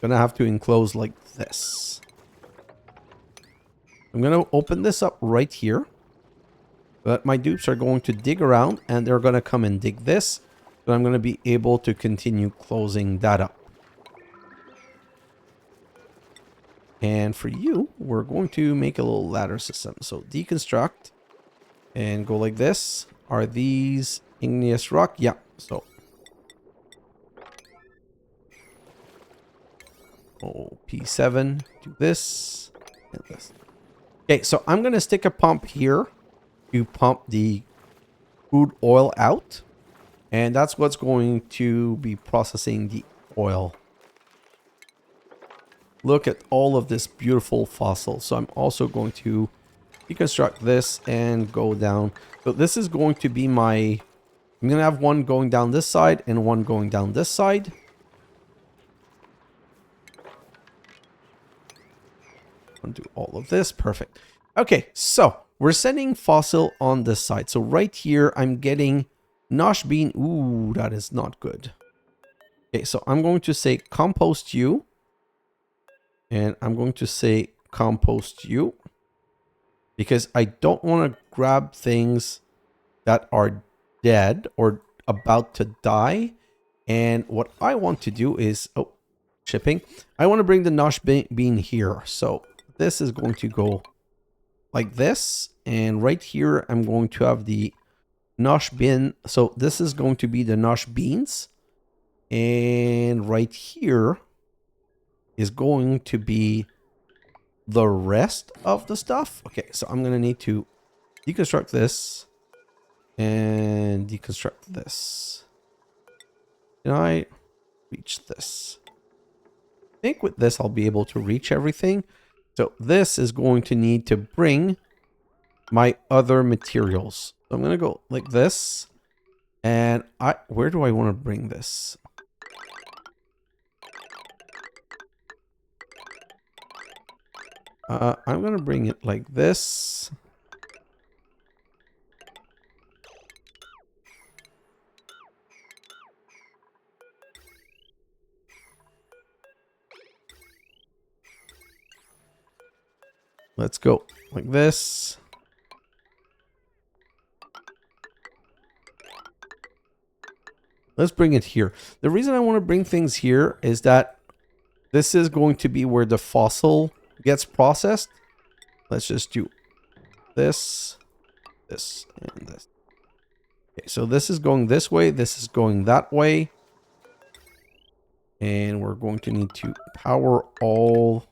Gonna have to enclose like this. I'm gonna open this up right here. But my dupes are going to dig around and they're gonna come and dig this. So I'm gonna be able to continue closing that up. And for you, we're going to make a little ladder system. So deconstruct and go like this. Are these igneous rock? Yeah. So P7, do this and this. Okay, so I'm gonna stick a pump here to pump the crude oil out, and that's what's going to be processing the oil. Look at all of this beautiful fossil. So I'm also going to deconstruct this and go down. So this is going to be my, I'm gonna have one going down this side and one going down this side. Undo all of this. Perfect. Okay, so we're sending fossil on this side. So right here, I'm getting nosh bean. Ooh, that is not good. Okay, so I'm going to say compost you. And I'm going to say compost you. Because I don't want to grab things that are dead or about to die. And what I want to do is, oh, shipping. I want to bring the nosh bean here. So this is going to go like this. And right here, I'm going to have the nosh bin. So this is going to be the nosh beans. And right here is going to be the rest of the stuff. Okay, so I'm going to need to deconstruct this and deconstruct this. Can I reach this? I think with this, I'll be able to reach everything. So this is going to need to bring my other materials. So I'm going to go like this. And where do I want to bring this? I'm going to bring it like this. Let's go like this. Let's bring it here. The reason I want to bring things here is that this is going to be where the fossil gets processed. Let's just do this, this, and this. Okay, so this is going this way. This is going that way. And we're going to need to power all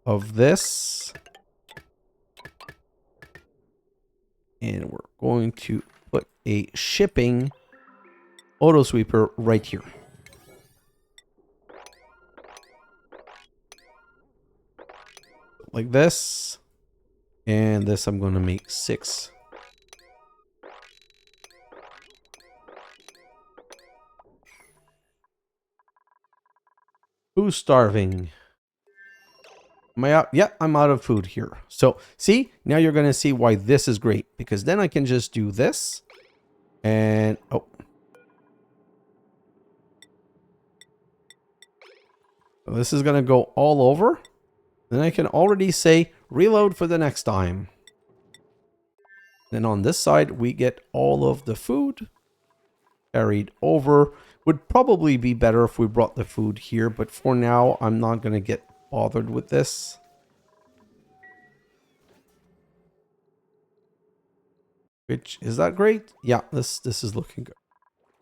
of this. And we're going to put a shipping auto sweeper right here. Like this. And this I'm going to make 6. Who's starving? Am I out? Yeah, I'm out of food here. So, see? Now you're going to see why this is great. Because then I can just do this. And, oh. So this is going to go all over. Then I can already say, reload for the next time. Then on this side, we get all of the food carried over. Would probably be better if we brought the food here. But for now, I'm not going to get bothered with this. Which, is that great? Yeah, this is looking good.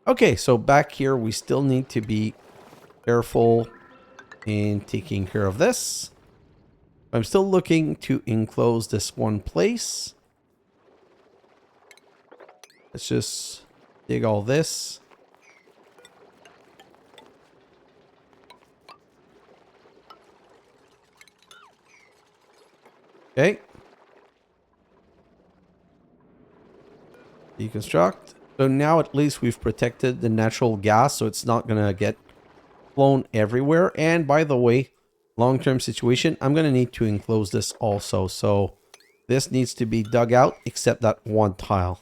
Okay, so back here, we still need to be careful in taking care of this. I'm still looking to enclose this one place. Let's just dig all this. Okay. Deconstruct. So now at least we've protected the natural gas, so it's not going to get flown everywhere. And by the way, long-term situation, I'm going to need to enclose this also. So this needs to be dug out, except that one tile.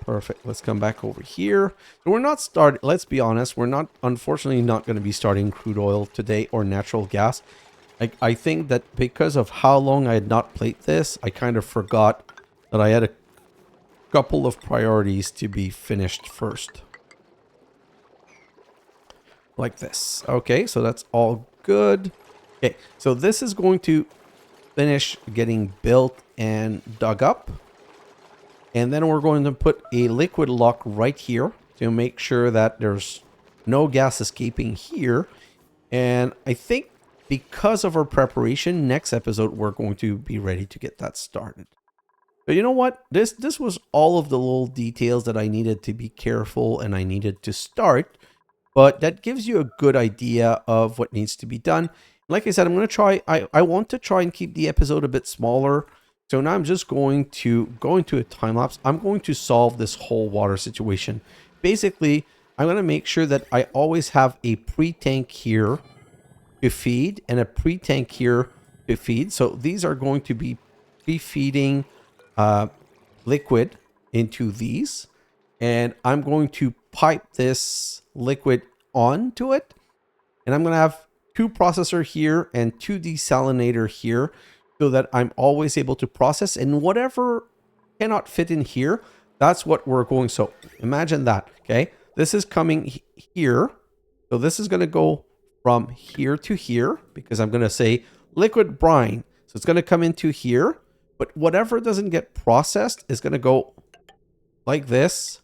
Perfect. Let's come back over here. So we're not starting, let's be honest, we're not, unfortunately, not going to be starting crude oil today or natural gas. I think that because of how long I had not played this, I kind of forgot that I had a couple of priorities to be finished first. Like this. Okay, so that's all good. Okay, so this is going to finish getting built and dug up. And then we're going to put a liquid lock right here to make sure that there's no gas escaping here. And I think because of our preparation, next episode, we're going to be ready to get that started. But you know what? This was all of the little details that I needed to be careful and I needed to start. But that gives you a good idea of what needs to be done. Like I said, I'm going to try, I want to try and keep the episode a bit smaller. So now I'm just going to go into a time lapse. I'm going to solve this whole water situation. Basically, I'm going to make sure that I always have a pre-tank here to feed and a pre-tank here to feed. So these are going to be pre-feeding liquid into these. And I'm going to pipe this liquid onto it. And I'm going to have 2 processor here and 2 desalinator here, so that I'm always able to process, and whatever cannot fit in here, that's what we're going. So imagine that, okay? This is coming here. So this is going to go from here to here, because I'm going to say liquid brine. So it's going to come into here, but whatever doesn't get processed is going to go like this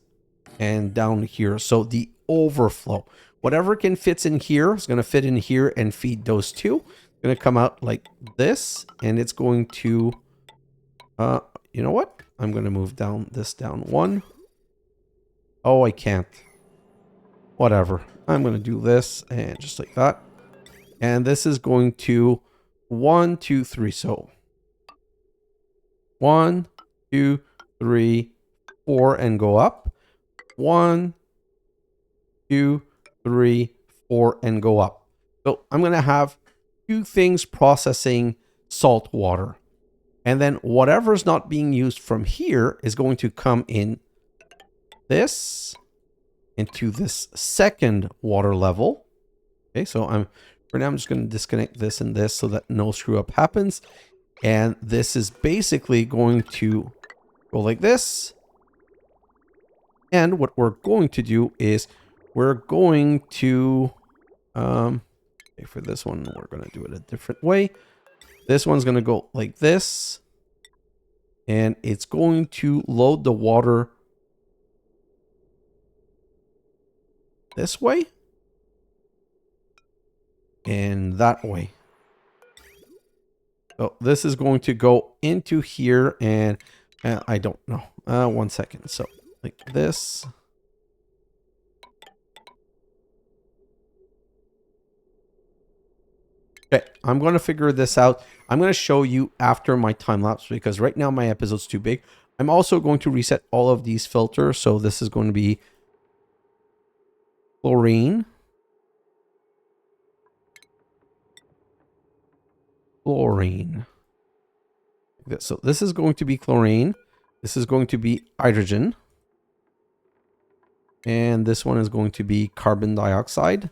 and down here. So the overflow, whatever can fits in here is going to fit in here and feed those two. Going to come out like this, and it's going to you know what, I'm going to move down this down 1. Oh, I can't, whatever, I'm going to do this and just like that, and this is going to 1 2 3. So 1 2 3 4 and go up. 1 2 3 4 and go up. So I'm going to have 2 things processing salt water. And then whatever's not being used from here is going to come in this into this second water level. Okay, so for now I'm just going to disconnect this and this so that no screw up happens. And this is basically going to go like this. And what we're going to do is we're going to okay, for this one, we're going to do it a different way. This one's going to go like this. And it's going to load the water this way. And that way. So this is going to go into here. And I don't know. 1 second. So like this. Okay, I'm going to figure this out. I'm going to show you after my time lapse, because right now my episode's too big. I'm also going to reset all of these filters. So this is going to be chlorine, chlorine. So this is going to be chlorine. This is going to be hydrogen. And this one is going to be carbon dioxide.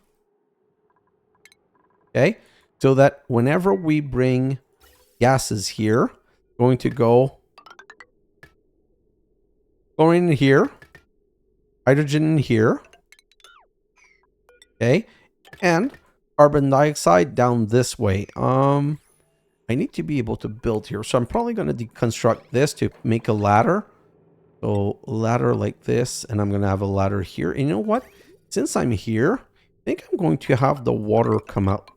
Okay. So that whenever we bring gases here, going to go chlorine in here, hydrogen in here, okay, and carbon dioxide down this way. I need to be able to build here, so I'm probably going to deconstruct this to make a ladder. So ladder like this, and I'm going to have a ladder here. And you know what? Since I'm here, I think I'm going to have the water come out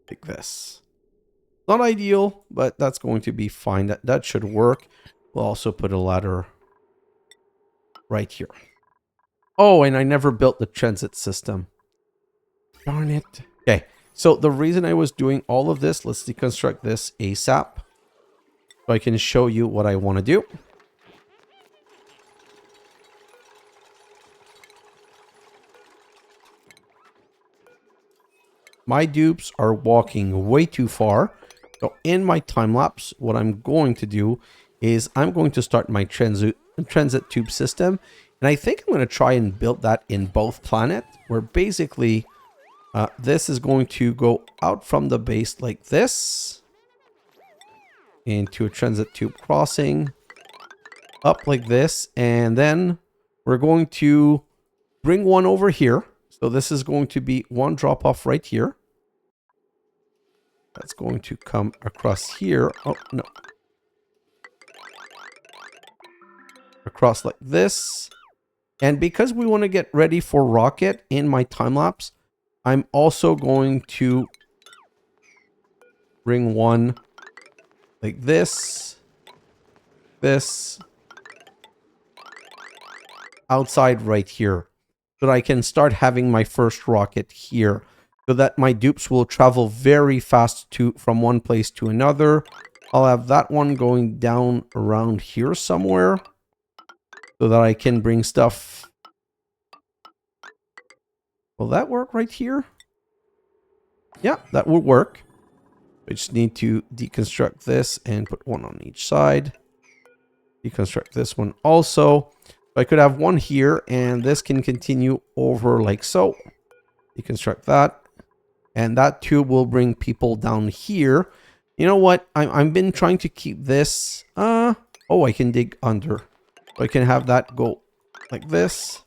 like this. Not ideal, but that's going to be fine. That should work. We'll also put a ladder right here. Oh, and I never built the transit system. Darn it. Okay, so the reason I was doing all of this, let's deconstruct this ASAP. So I can show you what I want to do. My dupes are walking way too far. So in my time lapse, what I'm going to do is I'm going to start my transit tube system. And I think I'm going to try and build that in both planets, where basically this is going to go out from the base like this into a transit tube crossing up like this. And then we're going to bring one over here. So this is going to be one drop off right here. That's going to come across here. Oh, no. Across like this. And because we want to get ready for rocket in my time lapse, I'm also going to bring one like this. This. Outside right here. So that I can start having my first rocket here. So that my dupes will travel very fast from one place to another. I'll have that one going down around here somewhere. So that I can bring stuff. Will that work right here? Yeah, that will work. I just need to deconstruct this and put one on each side. Deconstruct this one also. I could have one here and this can continue over like so. Deconstruct that. And that tube will bring people down here. You know what? I've been trying to keep this. Oh, I can dig under. So I can have that go like this.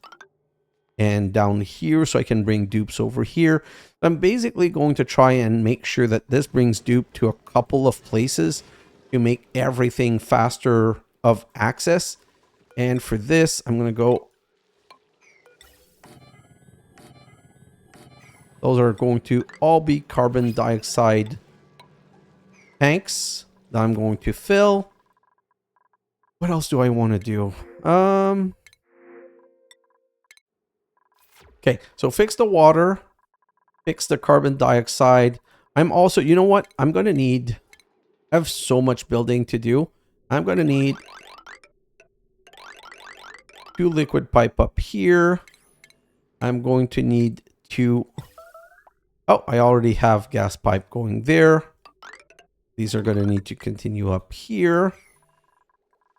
And down here, so I can bring dupes over here. I'm basically going to try and make sure that this brings dupe to a couple of places to make everything faster of access. And for this, I'm going to go. Those are going to all be carbon dioxide tanks that I'm going to fill. What else do I want to do? Okay, so fix the water, fix the carbon dioxide. I'm also, you know what? I'm going to need, I have so much building to do. I'm going to need 2 liquid pipe up here. I'm going to need 2. Oh, I already have gas pipe going there. These are going to need to continue up here.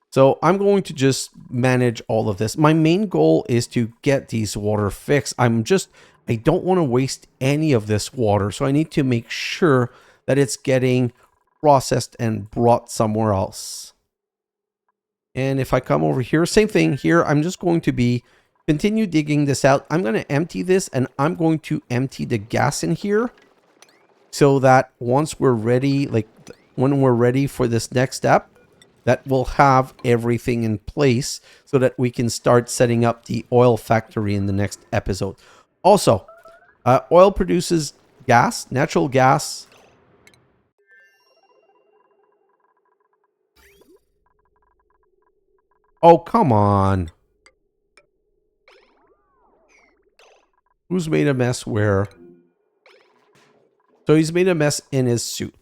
So I'm going to just manage all of this. My main goal is to get these water fixed. I don't want to waste any of this water. So I need to make sure that it's getting processed and brought somewhere else. And if I come over here, same thing here. I'm just going to continue digging this out. I'm going to empty this and I'm going to empty the gas in here. So that once we're ready, like when we're ready for this next step, that will have everything in place so that we can start setting up the oil factory in the next episode. Also, oil produces gas, natural gas. Oh, come on. Who's made a mess where? So he's made a mess in his suit.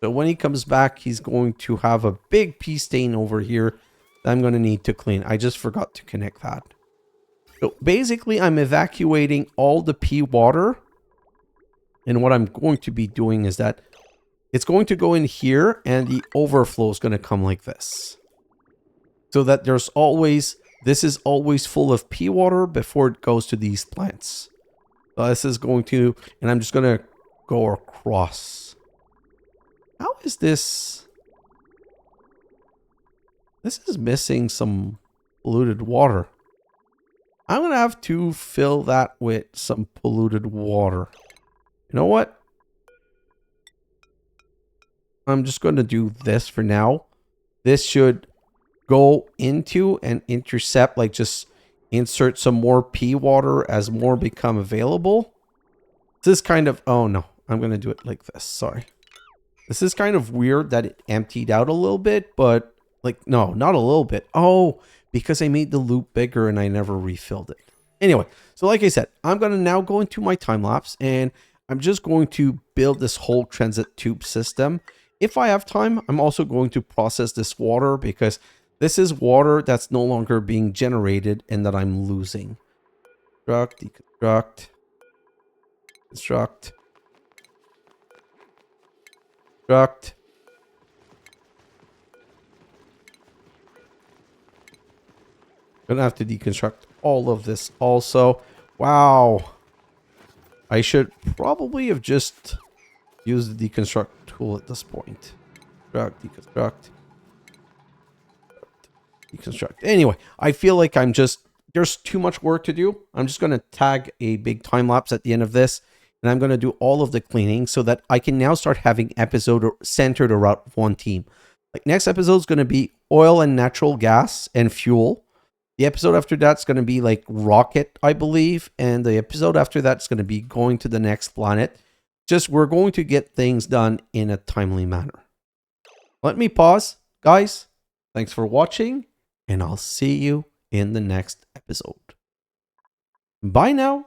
So when he comes back, he's going to have a big pee stain over here that I'm going to need to clean. I just forgot to connect that. So basically, I'm evacuating all the pee water. And what I'm going to be doing is that it's going to go in here and the overflow is going to come like this. So that this is always full of pee water before it goes to these plants. So this is going to, and I'm just going to go across. How is this? This is missing some polluted water. I'm going to have to fill that with some polluted water. You know what? I'm just going to do this for now. This should go into and intercept, like just insert some more pee water as more become available. This is kind of, oh no, I'm going to do it like this. Sorry. This is kind of weird that it emptied out a little bit, but like, no, not a little bit. Oh, because I made the loop bigger and I never refilled it. Anyway, so like I said, I'm going to now go into my time lapse and I'm just going to build this whole transit tube system. If I have time, I'm also going to process this water because this is water that's no longer being generated and that I'm losing. Construct, deconstruct, construct, construct. Gonna have to deconstruct all of this also. Wow. I should probably have just used the deconstruct tool at this point. Deconstruct, deconstruct. Anyway, I feel like there's too much work to do. I'm just going to tag a big time lapse at the end of this. And I'm going to do all of the cleaning so that I can now start having episode centered around one team. Like next episode is going to be oil and natural gas and fuel. The episode after that's going to be like rocket, I believe. And the episode after that's going to be going to the next planet. Just we're going to get things done in a timely manner. Let me pause. Guys, thanks for watching. And I'll see you in the next episode. Bye now.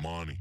Money.